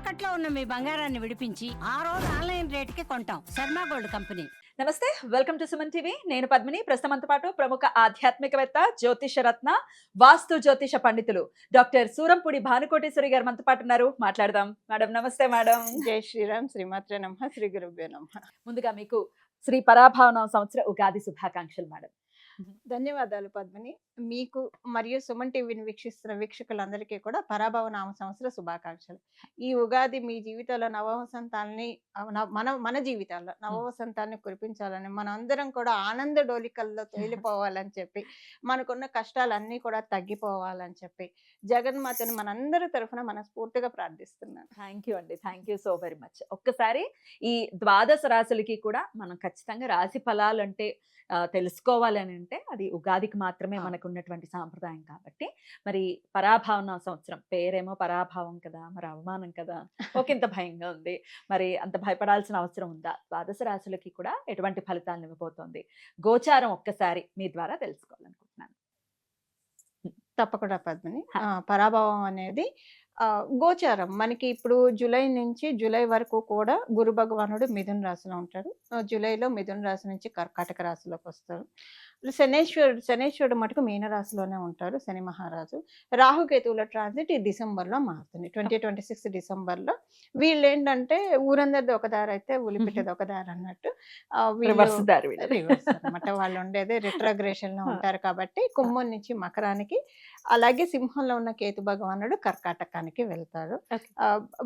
తాకట్లో ఉన్న మీ బంగారాన్ని విడిపించి ఆ రోజు ఆన్లైన్ రేటుకి కొంటాం. Sharma gold company. నమస్తే, వెల్కమ్ టు సుమన్ టీవీ. నేను పద్మిని. ప్రస్తుతంతో పాటు ప్రముఖ ఆధ్యాత్మికవేత్త, జ్యోతిష రత్న, వాస్తు జ్యోతిష పండితులు డాక్టర్ సూరంపూడి భానుకోటేశ్వరి గారు మనతో పాటు ఉన్నారు. మాట్లాడదాం. మేడం నమస్తే. మేడం జై శ్రీరామ్, శ్రీమాత్రే నమః, శ్రీ గురుభ్యో నమః. ముందుగా మీకు శ్రీ పరాభావన సంవత్సర ఉగాది శుభాకాంక్షలు మేడం. ధన్యవాదాలు పద్మిని. మీకు మరియు సుమన్ టీవీని వీక్షిస్తున్న వీక్షకులందరికీ కూడా పరాభవ నామ సంవత్సర శుభాకాంక్షలు. ఈ ఉగాది మీ జీవితాల్లో నవవసంతాన్ని మన జీవితాల్లో నవవసంతాన్ని కురిపించాలని, మన అందరం కూడా ఆనంద డోలికల్లో తేలిపోవాలని చెప్పి, మనకున్న కష్టాలన్నీ కూడా తగ్గిపోవాలని చెప్పి జగన్మాతని మనందరి తరఫున మనస్ఫూర్తిగా ప్రార్థిస్తున్నాను. థ్యాంక్ యూ అండి. Thank you so very much. ఒక్కసారి ఈ ద్వాదశ రాశులకి కూడా మనం ఖచ్చితంగా రాశి ఫలాలు అంటే తెలుసుకోవాలని అంటే అది ఉగాదికి మాత్రమే మనకు ఉన్నటువంటి సాంప్రదాయం. కాబట్టి మరి పరాభావన సంవత్సరం పేరేమో పరాభావం కదా, మరి అవమానం కదా, ఒకంత భయంగా ఉంది. మరి అంత భయపడాల్సిన అవసరం ఉందా? ద్వాదశ రాశులకి కూడా ఎటువంటి ఫలితాలను ఇవ్వబోతోంది? గోచారం ఒక్కసారి మీ ద్వారా తెలుసుకోవాలనుకుంటున్నాను. తప్పకుండా పద్మిని. పరాభవం అనేది గోచారం మనకి ఇప్పుడు జూలై నుంచి జూలై వరకు కూడా గురు భగవానుడు మిథున రాశిలో ఉంటాడు. జూలైలో మిథున రాశి నుంచి కర్కాటక రాశిలోకి వస్తారు. శనేశ్వరుడు మటుకు మీన రాశిలోనే ఉంటారు, శని మహారాజు. రాహుకేతువుల ట్రాన్సిట్ ఈ డిసెంబర్లో మారుతుంది, 2026 డిసెంబర్లో. వీళ్ళు ఏంటంటే ఊరందరిది ఒక దారి అయితే ఉలిపిట్టది ఒక దారి అన్నట్టు అనమాట. వాళ్ళు ఉండేది రిట్రోగ్రేషన్ లో ఉంటారు కాబట్టి కుంభం నుంచి మకరానికి, అలాగే సింహంలో ఉన్న కేతు భగవానుడు కర్కాటకానికి వెళ్తారు.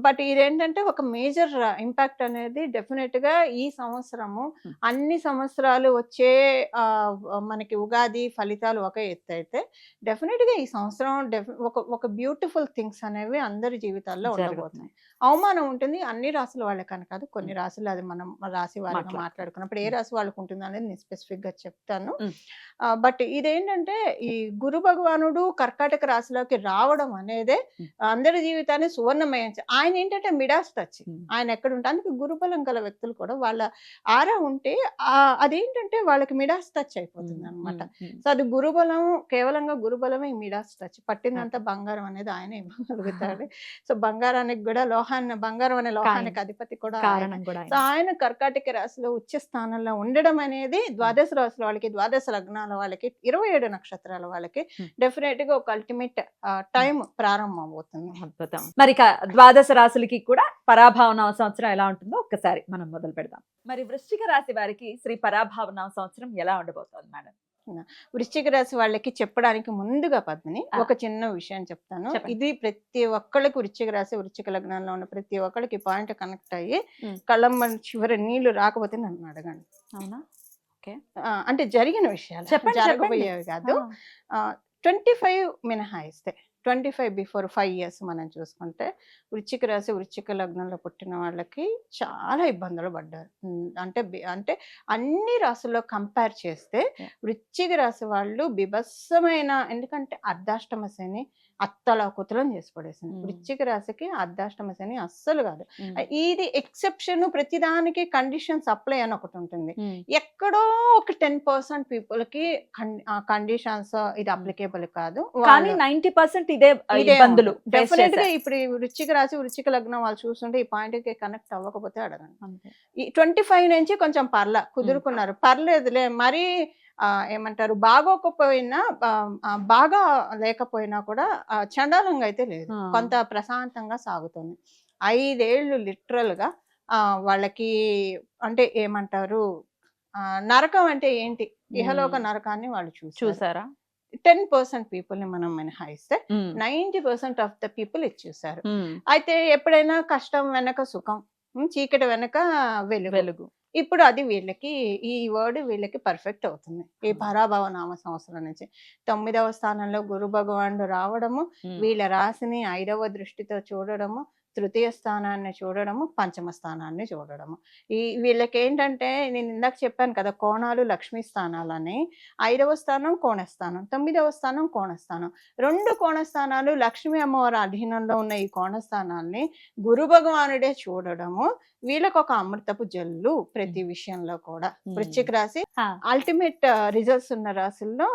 బట్ ఇదేంటంటే ఒక మేజర్ ఇంపాక్ట్ అనేది డెఫినెట్ గా ఈ సంవత్సరము అన్ని సంవత్సరాలు వచ్చే మనకి ఉగాది ఫలితాలు ఒక ఎత్తు అయితే, డెఫినెట్ గా ఈ సంవత్సరం ఒక బ్యూటిఫుల్ థింగ్స్ అనేవి అందరి జీవితాల్లో ఉండబోతున్నాయి. అవమానం ఉంటుంది అన్ని రాశుల వాళ్ళకని కాదు, కొన్ని రాశులు అది మనం రాశి వాళ్ళకి మాట్లాడుకున్నప్పుడు ఏ రాశి వాళ్ళకు ఉంటుంది అనేది నేను స్పెసిఫిక్ గా చెప్తాను. బట్ ఇదేంటంటే ఈ గురు భగవానుడు కర్కాటక రాశిలోకి రావడం అనేదే అందరి జీవితాన్ని సువర్ణమయం. ఆయన ఏంటంటే మిడాస్ టచ్, ఆయన ఎక్కడ ఉంటే అందుకే గురుబలం గల వ్యక్తులు కూడా వాళ్ళ ఆరా ఉంటే అదేంటంటే వాళ్ళకి మిడాస్ టచ్ అయిపోతుంది అనమాట. సో అది గురుబలం, కేవలంగా గురుబలమే మిడాస్ టచ్. పట్టిందంతా బంగారం అనేది ఆయన ఇవ్వగలుగుతాడు. సో బంగారానికి కూడా బంగారం అనే లోహానికి అధిపతి కూడా. సో ఆయన కర్కాటక రాశిలో ఉచ్చ స్థానంలో ఉండడం అనేది ద్వాదశ రాశుల వాళ్ళకి, ద్వాదశ లగ్నాల వాళ్ళకి, 27 నక్షత్రాల వాళ్ళకి డెఫినెట్ గా ఒక అల్టిమేట్ టైం ప్రారంభం అవుతుంది. అద్భుతం. మరి ద్వాదశ రాశులకి కూడా పరాభావన సంవత్సరం ఎలా ఉంటుందో ఒక్కసారి మనం మొదలు పెడదాం. మరి వృశ్చిక రాశి వారికి శ్రీ పరాభావన సంవత్సరం ఎలా ఉండబోతోంది మేడం? వృశ్చిక రాశి వాళ్ళకి చెప్పడానికి ముందుగా పద్మిని ఒక చిన్న విషయం చెప్తాను. ఇది ప్రతి ఒక్కళ్ళకి వృశ్చిక రాశి, వృశ్చిక లగ్నంలో ఉన్న ప్రతి ఒక్కళ్ళకి పాయింట్ కనెక్ట్ అయ్యి కళ్ళమ్మ చివరి నీళ్లు రాకపోతే నన్ను అడగండి. అవునా? ఓకే. అంటే జరిగిన విషయాలు జరగబోయేవి కాదు. 25 మినహాయిస్తే 25 బిఫోర్ 5 years మనం చూసుకుంటే వృశ్చిక రాశి, వృశ్చిక లగ్నంలో పుట్టిన వాళ్ళకి చాలా ఇబ్బందులు పడ్డారు. అంటే అన్ని రాశుల్లో కంపేర్ చేస్తే వృశ్చిక రాశి వాళ్ళు బిభత్సమైన, ఎందుకంటే అర్ధాష్టమ శని అత్తల కుతలం చేసి పడేసింది. వృశ్చిక రాశికి అర్ధాష్టమ శని అస్సలు కాదు. ఇది ఎక్సెప్షన్, ప్రతిదానికి కండిషన్స్ అప్లై అని ఒకటి ఉంటుంది. ఎక్కడో ఒక 10% పీపుల్ కి కండిషన్స్ ఇది అప్లికేబుల్ కాదు, కానీ 90% ఇదే ఇబ్బందులు డెఫినెట్ గా. ఇప్పుడు వృశ్చిక రాశి, వృశ్చిక లగ్నం వాళ్ళు చూస్తుంటే ఈ పాయింట్ కి కనెక్ట్ అవ్వకపోతే అడగండి. ఈ 25 నుంచి కొంచెం కుదురుకున్నారు, పర్లేదులే, మరీ ఏమంటారు బాగోకపోయినా బాగా లేకపోయినా కూడా చండాలంగా అయితే లేదు, కొంత ప్రశాంతంగా సాగుతుంది. 5 ఏళ్ళు లిటరల్ గా వాళ్ళకి అంటే ఏమంటారు, నరకం అంటే ఏంటి, ఇహలోక నరకాన్ని వాళ్ళు చూసారా. 10% పీపుల్ ని మనం మినహాయిస్తే 90% ఆఫ్ ద పీపుల్ ఇది చూసారు. అయితే ఎప్పుడైనా కష్టం వెనక సుఖం, చీకటి వెనక వెలుగు. ఇప్పుడు అది వీళ్ళకి, ఈ వర్డ్ వీళ్ళకి పర్ఫెక్ట్ అవుతుంది ఈ పరాభవ నామ సంవత్సరం నుంచి. 9వ స్థానంలో గురు భగవానుడు రావడము, వీళ్ళ రాశిని 5వ దృష్టితో చూడడము, తృతీయ స్థానాన్ని చూడడము, పంచమ స్థానాన్ని చూడడము. వీళ్ళకి ఏంటంటే నేను ఇందాక చెప్పాను కదా, కోణాలు లక్ష్మీ స్థానాలని. 5వ స్థానం కోణస్థానం, 9వ స్థానం కోణస్థానం. 2 కోణస్థానాలు లక్ష్మీ అమ్మవారి అధీనంలో ఉన్న ఈ కోణస్థానాల్ని గురు భగవానుడే చూడడము వీళ్ళకి ఒక అమృతపు జల్లు ప్రతి విషయంలో కూడా. వృశ్చిక రాశి అల్టిమేట్ రిజల్ట్స్ ఉన్న రాశుల్లో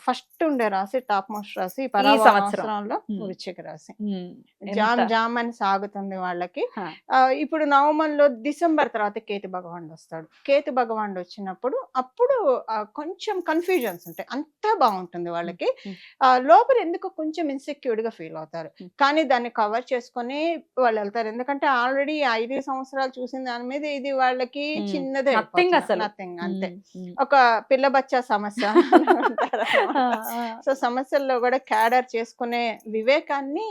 ఫస్ట్ ఉండే రాశి, టాప్ మోస్ట్ రాశి సంవత్సరంలో వృశ్చిక రాశి. జామ్ జామ్ అని సాగు కొనసాగుతుంది వాళ్ళకి. హా. ఇప్పుడు నవమంలో డిసెంబర్ తర్వాత కేతు భగవానుడు వస్తాడు. కేతు భగవానుడు వచ్చినప్పుడు అప్పుడు కొంచెం కన్ఫ్యూజన్స్ ఉంటాయి. అంతా బాగుంటుంది వాళ్ళకి. లోపల ఎందుకో కొంచెం ఇన్సెక్యూర్డ్ గా ఫీల్ అవుతారు. కానీ దాన్ని కవర్ చేసుకొని వాళ్ళు వెళ్తారు. ఎందుకంటే ఆల్రెడీ 5 సంవత్సరాలు చూసిన దాని మీద ఇది వాళ్ళకి చిన్నదే, Nothing అసలు. నథింగ్, అంతే. ఒక పిల్ల బచ్చా సమస్య సో సమస్యల్లో కూడా క్యాడర్ చేసుకునే వివేకాన్ని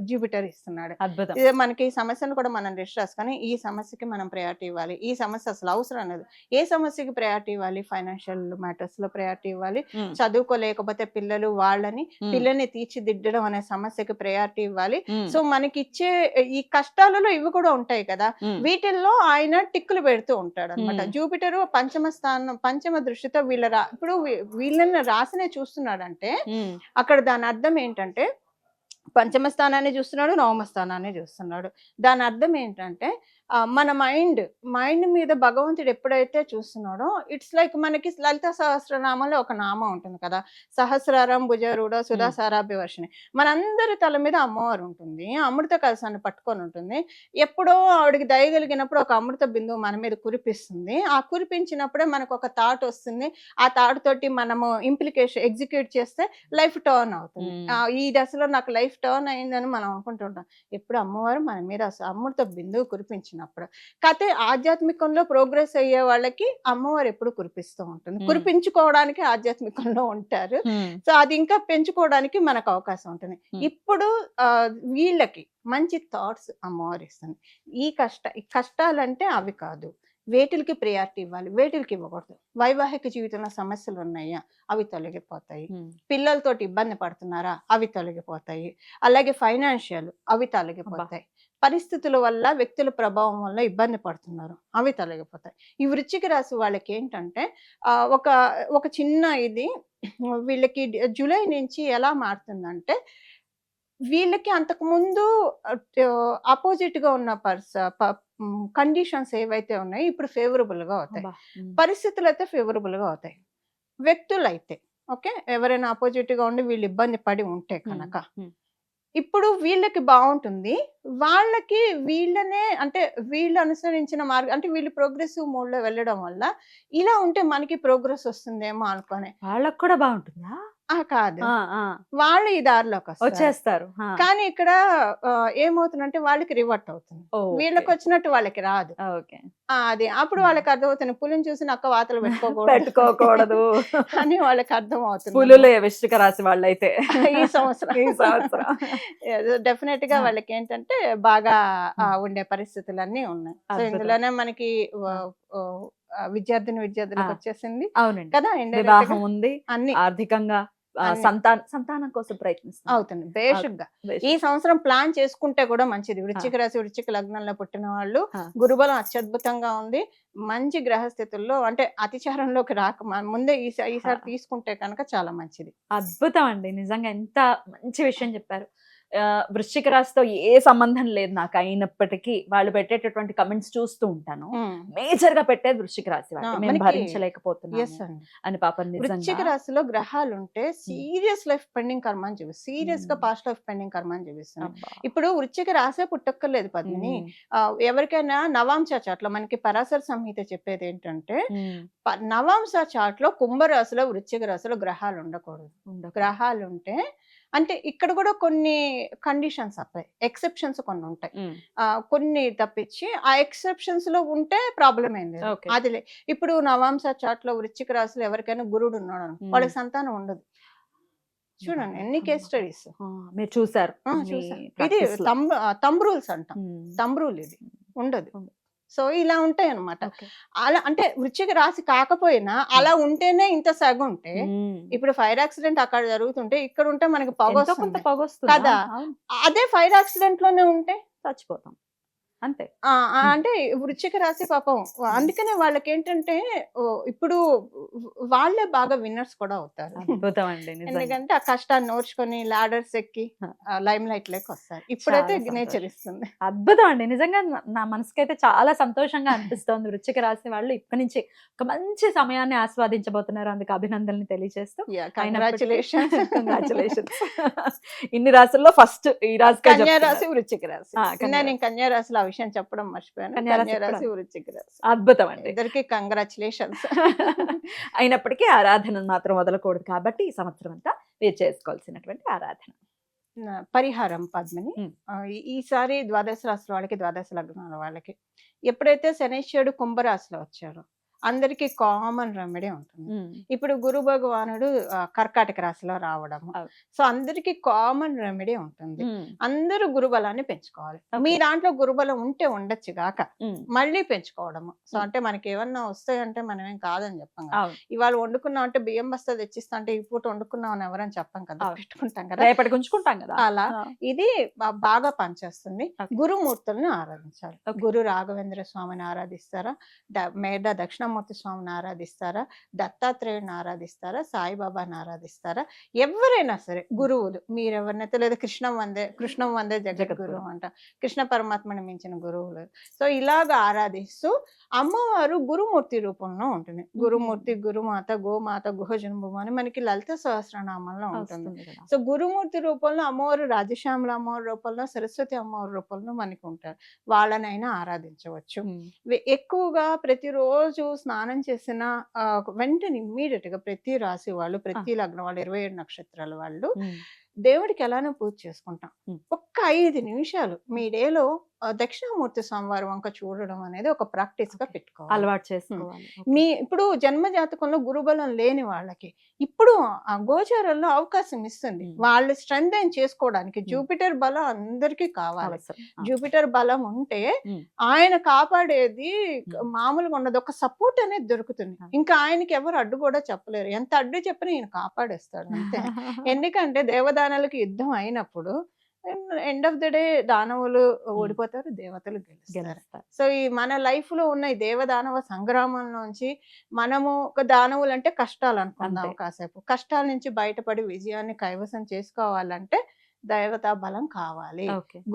జూపిటర్ ఇస్తున్నాడు. అద్భుతం. ఇదే మనకి ఈ సమస్యను కూడా మనం లిస్ట్ రాసుకొని ఈ సమస్యకి మనం ప్రయారిటీ ఇవ్వాలి, ఈ సమస్య అసలు అవసరం అనేది, ఏ సమస్యకి ప్రయారిటీ ఇవ్వాలి, ఫైనాన్షియల్ మ్యాటర్స్ లో ప్రయారిటీ ఇవ్వాలి, చదువుకోలేకపోతే పిల్లల్ని తీర్చిదిద్దడం అనే సమస్యకి ప్రయారిటీ ఇవ్వాలి. సో మనకి ఇచ్చే ఈ కష్టాలలో ఇవి కూడా ఉంటాయి కదా, వీటిల్లో ఆయన టిక్కులు పెడుతూ ఉంటాడు అనమాట. జూపిటర్ పంచమ దృష్టితో ఇప్పుడు వీళ్ళని రాసినే చూస్తున్నాడంటే అక్కడ దాని అర్థం ఏంటంటే పంచమ స్థానాన్ని చూస్తున్నాడు, నవమ స్థానాన్ని చూస్తున్నాడు. దాని అర్థం ఏంటంటే మన మైండ్ మీద భగవంతుడు ఎప్పుడైతే చూస్తున్నాడో ఇట్స్ లైక్ మనకి లలిత సహస్రనామంలో ఒక నామం ఉంటుంది కదా, సహస్రారం భుజరూఢ సుధాసారాభివర్షిణి. మనందరి తల మీద అమ్మవారు ఉంటుంది, అమృత కలశాన్ని పట్టుకొని ఉంటుంది. ఎప్పుడో ఆవిడకి దయగలిగినప్పుడు ఒక అమృత బిందువు మన మీద కురిపిస్తుంది. ఆ కురిపించినప్పుడే మనకు ఒక థాట్ వస్తుంది. ఆ థాట్ తోటి మనము ఎగ్జిక్యూట్ చేస్తే లైఫ్ టర్న్ అవుతుంది. ఈ దశలో నాకు లైఫ్ టర్న్ అయిందని మనం అనుకుంటుంటాం. ఎప్పుడు అమ్మవారు మన మీద అమృత బిందువు కురిపించినప్పుడు. కాకపోతే ఆధ్యాత్మికంలో ప్రోగ్రెస్ అయ్యే వాళ్ళకి అమ్మవారు ఎప్పుడు కురిపిస్తూ ఉంటుంది. కురిపించుకోవడానికి ఆధ్యాత్మికంలో ఉంటారు. సో అది ఇంకా పెంచుకోవడానికి మనకు అవకాశం ఉంటుంది. ఇప్పుడు వీళ్ళకి మంచి థాట్స్ అమ్మవారు ఇస్తుంది. ఈ కష్టాలంటే అవి కాదు, వేటికి ప్రియారిటీ ఇవ్వాలి, వేటికి ఇవ్వకూడదు. వైవాహిక జీవితంలో సమస్యలు ఉన్నాయా, అవి తొలగిపోతాయి. పిల్లలతోటి ఇబ్బంది పడుతున్నారా, అవి తొలగిపోతాయి. అలాగే ఫైనాన్షియల్, అవి తొలగిపోతాయి. పరిస్థితుల వల్ల, వ్యక్తుల ప్రభావం వల్ల ఇబ్బంది పడుతున్నారు, అవి తొలగిపోతాయి. ఈ వృశ్చిక రాశి వాళ్ళకి ఏంటంటే ఒక చిన్న ఇది వీళ్ళకి జూలై నుంచి ఎలా మారుతుందంటే, వీళ్ళకి అంతకుముందు ఆపోజిట్ గా ఉన్న కండిషన్స్ ఏవైతే ఉన్నాయో ఇప్పుడు ఫేవరబుల్ గా అవుతాయి. పరిస్థితులు అయితే ఫేవరబుల్ గా అవుతాయి. వ్యక్తులు అయితే ఓకే, ఎవరైనా ఆపోజిట్ గా ఉండి వీళ్ళు ఇబ్బంది పడి ఉంటే కనుక ఇప్పుడు వీళ్ళకి బాగుంటుంది. వాళ్ళకి వీళ్ళనే అంటే వీళ్ళు అనుసరించిన మార్గం అంటే వీళ్ళు ప్రోగ్రెసివ్ మోడ్ లో వెళ్ళడం వల్ల ఇలా ఉంటే మనకి ప్రోగ్రెస్ వస్తుందేమో అనుకోని వాళ్ళకు కూడా బాగుంటుందా? కాదు, వాళ్ళు ఈ దారిలోకి వచ్చేస్తారు. కానీ ఇక్కడ ఏమవుతుందంటే వాళ్ళకి రివర్ట్ అవుతుంది. వీళ్ళకి వచ్చినట్టు వాళ్ళకి రాదు. అది అప్పుడు వాళ్ళకి అర్థమవుతుంది, పులిని చూసి నక్క వాతలు పెట్టుకోకూడదు అని వాళ్ళకి అర్థం అవుతుంది. పులులే వృశ్చిక రాశి వాళ్ళైతే ఈ సంవత్సరం డెఫినెట్ గా వాళ్ళకి ఏంటంటే బాగా ఉండే పరిస్థితులన్నీ ఉన్నాయి. సో ఇందులోనే మనకి విద్యార్థులకు వచ్చేసింది కదా, వివాహం ఉంది, అన్ని ఆర్థికంగా సంతానం కోసం ప్రయత్నిస్తాం అవుతుంది. బేసిక్ గా ఈ సంవత్సరం ప్లాన్ చేసుకుంటే కూడా మంచిది. వృశ్చిక రాశి వృశ్చిక లగ్నంలో పుట్టిన వాళ్ళు గురుబలం అత్యద్భుతంగా ఉంది. మంచి గ్రహస్థితుల్లో అంటే అతిచారంలోకి రాక ముందే ఈసారి తీసుకుంటే కనుక చాలా మంచిది. అద్భుతం అండి, నిజంగా ఎంత మంచి విషయం చెప్పారు. వృశ్చిక రాశితో ఏ సంబంధం లేదు నాకు, అయినప్పటికీ వాళ్ళు పెట్టేటటువంటి కమెంట్స్ చూస్తూ ఉంటాను. మేజర్ గా పెట్టేది వృశ్చిక రాశి వాళ్ళు భరించలేకపోతున్నాను అని. పాపం వృశ్చిక రాశిలో గ్రహాలు ఉంటే సీరియస్ లైఫ్ పెండింగ్ కర్మ అని చూపిస్తుంది, సీరియస్ గా పాస్ట్ లైఫ్ పెండింగ్ కర్మ అని చూపిస్తుంది. ఇప్పుడు వృశ్చిక రాశే పుట్టక్కర్లేదు పద్మిని. ఎవరికైనా నవాంశ చాట్ లో మనకి పరాశర సంహిత చెప్పేది ఏంటంటే నవాంశ చాట్ లో కుంభరాశిలో వృశ్చిక రాశిలో గ్రహాలు ఉండకూడదు. గ్రహాలు ఉంటే అంటే ఇక్కడ కూడా కొన్ని కండిషన్స్ అప్లై, ఎక్సెప్షన్స్ కొన్ని ఉంటాయి. కొన్ని తప్పించి ఆ ఎక్సెప్షన్స్ లో ఉంటే ప్రాబ్లం ఏం లేదు. అది ఇప్పుడు నవాంశ చాట్ లో వృశ్చిక రాశిలో ఎవరికైనా గురుడు ఉన్నాడు, వాళ్ళకి సంతానం ఉండదు. చూడండి ఎన్ని కేస్ స్టడీస్ మీరు చూసారు. ఇది తంబ్ రూల్స్ అంటాం, తంబ్ రూల్ ఇది ఉండదు. సో ఇలా ఉంటాయి అనమాట. అలా అంటే వృశ్చిక రాశి కాకపోయినా అలా ఉంటేనే ఇంత సగం ఉంటే, ఇప్పుడు ఫైర్ యాక్సిడెంట్ అక్కడ జరుగుతుంటే ఇక్కడ ఉంటే మనకి పొగ వస్తుంది కదా, అదే ఫైర్ యాక్సిడెంట్ లోనే ఉంటే చచ్చిపోతాం. అంతే. అంటే వృశ్చిక రాశి పాపం అందుకనే వాళ్ళకి ఏంటంటే ఇప్పుడు వాళ్ళే బాగా విన్నర్స్ కూడా అవుతారు. అద్భుతం అండి నిజంగా. ఎందుకంటే ఆ కష్టాన్ని ఓర్చుకొని లాడర్స్ ఎక్కి లైమ్ లైట్ లోకి వస్తారు. ఇప్పుడైతే చాలా నేచర్ సంతోషం. ఇస్తుంది. అద్భుతం అండి నిజంగా. నా మనసుకైతే చాలా సంతోషంగా అనిపిస్తోంది. వృశ్చిక రాశి వాళ్ళు ఇప్పటి నుంచి ఒక మంచి సమయాన్ని ఆస్వాదించబోతున్నారు. అందుకు అభినందనలు తెలియజేస్తూ కంగ్రాచులేషన్స్. కంగ్రాచులేషన్స్. ఇన్ని రాశుల్లో ఫస్ట్ ఈ రాశి కన్యా రాశి వృశ్చిక రాశి. కన్యా నేను కన్యా రాశిలో ఆ విషయం చెప్పడం మర్చిపోయాను. కన్యా రాశి కన్యా రాశి కూడా. వృశ్చిక రాశి అద్భుతం అండి. ఇద్దరికి కంగ్రాచులేషన్స్. అయినప్పటికీ ఆరాధన మాత్రం వదలకూడదు కాబట్టి ఈ సంవత్సరం అంతా మీరు చేసుకోవాల్సినటువంటి ఆరాధన. పరిహారం పద్మిని. ఉమ్. ఈసారి ద్వాదశ రాశుల వాళ్ళకి, ద్వాదశ లగ్నాల వాళ్ళకి ఎప్పుడైతే శనైశ్వరుడు కుంభరాశిలో వచ్చారో అందరికి కామన్ రెమెడీ ఉంటుంది. ఇప్పుడు గురు భగవానుడు కర్కాటక రాశిలో రావడము, అవును. సో అందరికి కామన్ రెమెడీ ఉంటుంది. అందరూ గురుబలాన్ని పెంచుకోవాలి. మీ దాంట్లో గురుబలం ఉంటే ఉండొచ్చు గాక మళ్ళీ పెంచుకోవడము. సో అంటే మనకి ఏమన్నా వస్తాయంటే మనం ఏం కాదని చెప్పాం కదా. ఇవాళ వండుకున్నాం అంటే బియ్యం బస్తా తెచ్చిస్తా అంటే ఈ పూట వండుకున్నాం అని ఎవరని చెప్పాం కదా, అవును. పెట్టుకుంటాం కదా, రేపటికి ఉంచుకుంటాం కదా. అలా ఇది బాగా పనిచేస్తుంది. గురుమూర్తులను ఆరాధించాలి. గురు రాఘవేంద్ర స్వామిని ఆరాధిస్తారా, మేధ దక్షిణమూర్తి స్వామిని ఆరాధిస్తారా, దత్తాత్రేయుని ఆరాధిస్తారా, సాయిబాబాని ఆరాధిస్తారా, ఎవరైనా సరే గురువులు మీరెవరినైతే, లేదా కృష్ణం వందే జగద్గురు అంట, కృష్ణ పరమాత్మని మించిన గురువులు. సో ఇలాగ ఆరాధిస్తూ అమ్మవారు గురుమూర్తి రూపంలో ఉంటుంది. గురుమూర్తి, గురుమాత, గోమాత, గుహజన్మము అని మనకి లలిత సహస్రనామంలో ఉంటుంది. సో గురుమూర్తి రూపంలో అమ్మవారు రాజశ్యామల అమ్మవారి రూపంలో, సరస్వతి అమ్మవారి రూపంలో మనకి ఉంటారు. వాళ్ళనైనా ఆరాధించవచ్చు. ఎక్కువగా ప్రతిరోజు స్నానం చేసిన వెంటనే ఇమ్మీడియట్ గా ప్రతి రాశి వాళ్ళు, ప్రతి లగ్నం వాళ్ళు, 27 నక్షత్రాల వాళ్ళు దేవుడికి ఎలానో పూజ చేసుకుంటాం. ఒక్క 5 నిమిషాలు మీ డేలో దక్షిణామూర్తి స్వామివారి వంక చూడడం అనేది ఒక ప్రాక్టీస్ గా పెట్టుకోవాలి, అలవాటు చేసుకోవాలి. ఇప్పుడు జన్మ జాతకంలో గురుబలం లేని వాళ్ళకి ఇప్పుడు ఆ గోచారంలో అవకాశం ఇస్తుంది వాళ్ళు స్ట్రెంగ్ చేసుకోవడానికి. జూపిటర్ బలం అందరికీ కావాలి. జూపిటర్ బలం ఉంటే ఆయన కాపాడేది మామూలుగా ఉండదు, ఒక సపోర్ట్ అనేది దొరుకుతుంది. ఇంకా ఆయనకి ఎవరు అడ్డు కూడా చెప్పలేరు. ఎంత అడ్డు చెప్పినా ఈయన కాపాడేస్తాడు అంతే. ఎందుకంటే దేవదానాలకి యుద్ధం అయినప్పుడు ఎండ్ ఆఫ్ ద డే దానవులు ఓడిపోతారు, దేవతలు గెలుస్తారు. సో ఈ మన లైఫ్ లో ఉన్న ఈ దేవదానవ సంగ్రామంలోంచి మనము ఒక దానవులు అంటే కష్టాలు అనుకుందాం కాసేపు, కష్టాల నుంచి బయటపడి విజయాన్ని కైవసం చేసుకోవాలంటే దైవతా బలం కావాలి,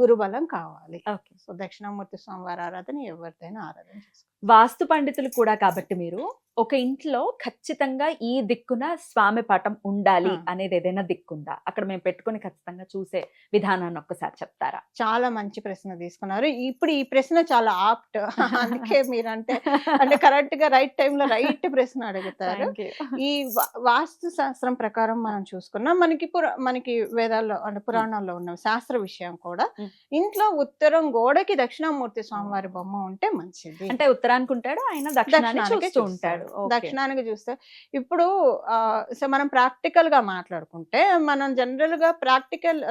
గురు బలం కావాలి. సో దక్షిణామూర్తి స్వామివారి ఆరాధన ఎవరిదైనా ఆరాధన చేసుకోవాలి. వాస్తు పండితులు కూడా కాబట్టి మీరు ఒక ఇంట్లో ఖచ్చితంగా ఈ దిక్కున స్వామి పటం ఉండాలి అనేది ఏదైనా దిక్కుందా? అక్కడ మేము పెట్టుకుని ఖచ్చితంగా చూసే విధానాన్ని ఒక్కసారి చెప్తారా? చాలా మంచి ప్రశ్న తీసుకున్నారు. ఇప్పుడు ఈ ప్రశ్న చాలా ఆప్ట్, అందుకే మీరంటే అంటే కరెక్ట్ గా రైట్ టైంలో రైట్ ప్రశ్న అడుగుతారు. ఈ వాస్తు శాస్త్రం ప్రకారం మనం చూసుకున్నాం, మనకి వేదాల్లో అంటే పురాణాల్లో ఉన్న శాస్త్ర విషయం కూడా ఇంట్లో ఉత్తరం గోడకి దక్షిణామూర్తి స్వామివారి బొమ్మ ఉంటే మంచిది. అంటే ఉత్తరానికి ఉంటాడు, ఆయన దక్షిణానికి చూస్తూ ఉంటాడు. దక్షిణానికి చూస్తే ఇప్పుడు మనం ప్రాక్టికల్ గా మాట్లాడుకుంటే మనం జనరల్ గా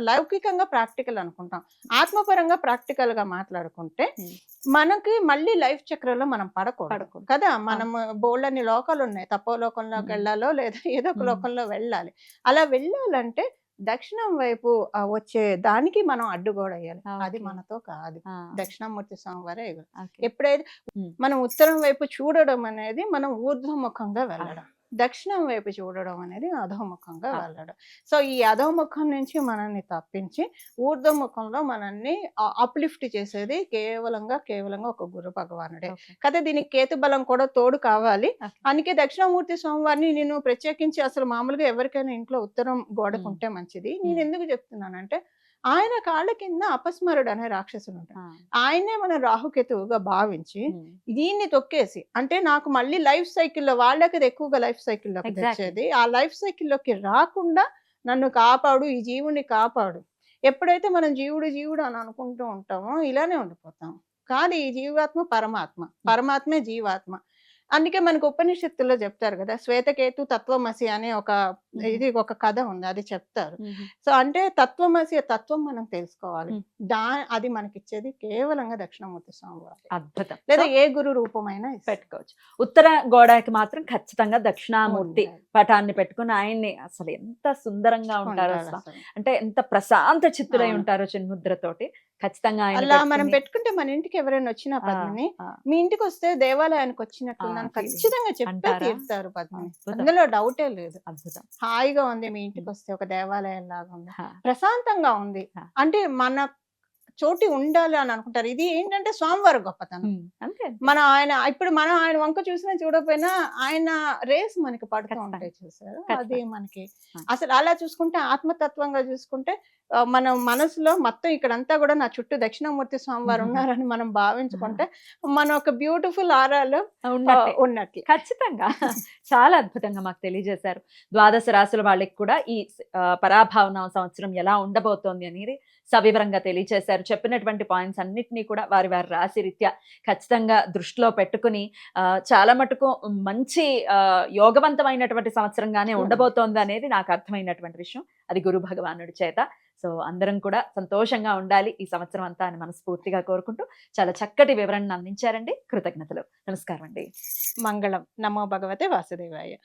లౌకికంగా ప్రాక్టికల్ అనుకుంటాం. ఆత్మపరంగా ప్రాక్టికల్ గా మాట్లాడుకుంటే మనకి మళ్ళీ లైఫ్ చక్రంలో మనం పడకూడదు కదా. మనం బోల్డ్ అన్ని లోకాలు ఉన్నాయి, తప్పో లోకంలోకి వెళ్ళాలో లేదా ఏదో ఒక లోకంలో వెళ్ళాలి. అలా వెళ్ళాలంటే దక్షిణం వైపు వచ్చే దానికి మనం అడ్డుగోడ వేయాలి. అది మనతో కాదు, దక్షిణామూర్తి స్వామివారే. ఎప్పుడైతే మనం ఉత్తరం వైపు చూడడం అనేది మనం ఊర్ధ్వముఖంగా వెళ్ళడం, దక్షిణం వైపు చూడడం అనేది అధోముఖంగా వెళ్ళడం. సో ఈ అధోముఖం నుంచి మనల్ని తప్పించి ఊర్ధ్వముఖంలో మనల్ని అప్లిఫ్ట్ చేసేది కేవలంగా ఒక గురు భగవానుడే కదా. దీనికి కేతు బలం కూడా తోడు కావాలి. అందుకే దక్షిణామూర్తి స్వామివారిని నేను ప్రత్యేకించి అసలు మామూలుగా ఎవరికైనా ఇంట్లో ఉత్తరం గోడకుంటే మంచిది. నేను ఎందుకు చెప్తున్నానంటే ఆయన కాళ్ళ కింద అపస్మరుడు అనే రాక్షసుడు ఉంటాడు. ఆయనే మనం రాహుకేతువుగా భావించి దీన్ని తొక్కేసి, అంటే నాకు మళ్ళీ లైఫ్ సైకిల్లో వాళ్ళకి ఎక్కువగా లైఫ్ సైకిల్లోకి తెచ్చేది, ఆ లైఫ్ సైకిల్లోకి రాకుండా నన్ను కాపాడు, ఈ జీవుని కాపాడు. ఎప్పుడైతే మనం జీవుడు అని అనుకుంటూ ఉంటామో ఇలానే ఉండిపోతాం. కానీ ఈ జీవాత్మ పరమాత్మే జీవాత్మ. అందుకే మనకు ఉపనిషత్తుల్లో చెప్తారు కదా, శ్వేతకేతు తత్వమసి అనే ఒక కథ ఉంది, అది చెప్తారు. సో అంటే తత్వం మనం తెలుసుకోవాలి. అది మనకిచ్చేది కేవలంగా దక్షిణామూర్తి స్వామివారు. అద్భుతం. లేదా ఏ గురు రూపమైనా పెట్టుకోవచ్చు. ఉత్తర గోడకి మాత్రం ఖచ్చితంగా దక్షిణామూర్తి పటాన్ని పెట్టుకుని ఆయన్ని అసలు ఎంత సుందరంగా ఉంటారో, అంటే ఎంత ప్రశాంత చిత్తులై ఉంటారో చిన్ముద్రతోటి ఖచ్చితంగా ఆయన అలా మనం పెట్టుకుని- పెట్టుకుంటే మన ఇంటికి ఎవరైనా వచ్చినా ఆ, పద్మిని, ఆ, మీ ఇంటికి వస్తే దేవాలయానికి వచ్చినట్టుందని feeling. ఖచ్చితంగా చెప్పే అంటారా? తీరుతారు పద్మిని. అద్భుతం. అందులో డౌటే లేదు. అద్భుతం. హాయిగా ఉంది మీ ఇంటికి వస్తే, ఒక దేవాలయం లాగా ఉంది, హా, ప్రశాంతంగా ఉంది. హా. అంటే మన చోటి ఉండాలి అని అనుకుంటారు. ఇది ఏంటంటే స్వామివారి గొప్పతనం. అంతే మనం ఆయన వంక చూసినా చూడకపోయినా ఆయన రేస్ మనకి పడుతూ ఖచ్చితంగా. ఉంటాయి చూసారు. ఖచ్చితంగా. అది మనకి ఆ. అసలు అలా చూసుకుంటే ఆత్మతత్వంగా చూసుకుంటే మనం మనసులో మొత్తం ఇక్కడంతా కూడా నా చుట్టూ దక్షిణామూర్తి స్వామివారు ఉన్నారని మనం భావించుకుంటే మన ఒక బ్యూటిఫుల్ ఆరాలో ఉన్నట్టే. ఉన్నట్లు. ఖచ్చితంగా చాలా అద్భుతంగా మాకు తెలియజేశారు. ద్వాదశ రాశుల వాళ్ళకి కూడా ఈ పరాభావన సంవత్సరం ఎలా ఉండబోతోంది అనేది సవివరంగా తెలియజేశారు. చెప్పినటువంటి పాయింట్స్ అన్నిటినీ కూడా వారి వారి రాశి రీత్యా ఖచ్చితంగా దృష్టిలో పెట్టుకుని చాలా మటుకు మంచి యోగవంతమైనటువంటి సంవత్సరంగానే ఉండబోతోంది అనేది నాకు అర్థమైనటువంటి విషయం. అది గురు భగవానుడి చేత. సో అందరం కూడా సంతోషంగా ఉండాలి ఈ సంవత్సరం అంతా అని మనస్ఫూర్తిగా కోరుకుంటూ చాలా చక్కటి వివరణను అందించారండి. కృతజ్ఞతలు. నమస్కారం అండి. మంగళం. నమో భగవతే వాసుదేవాయ.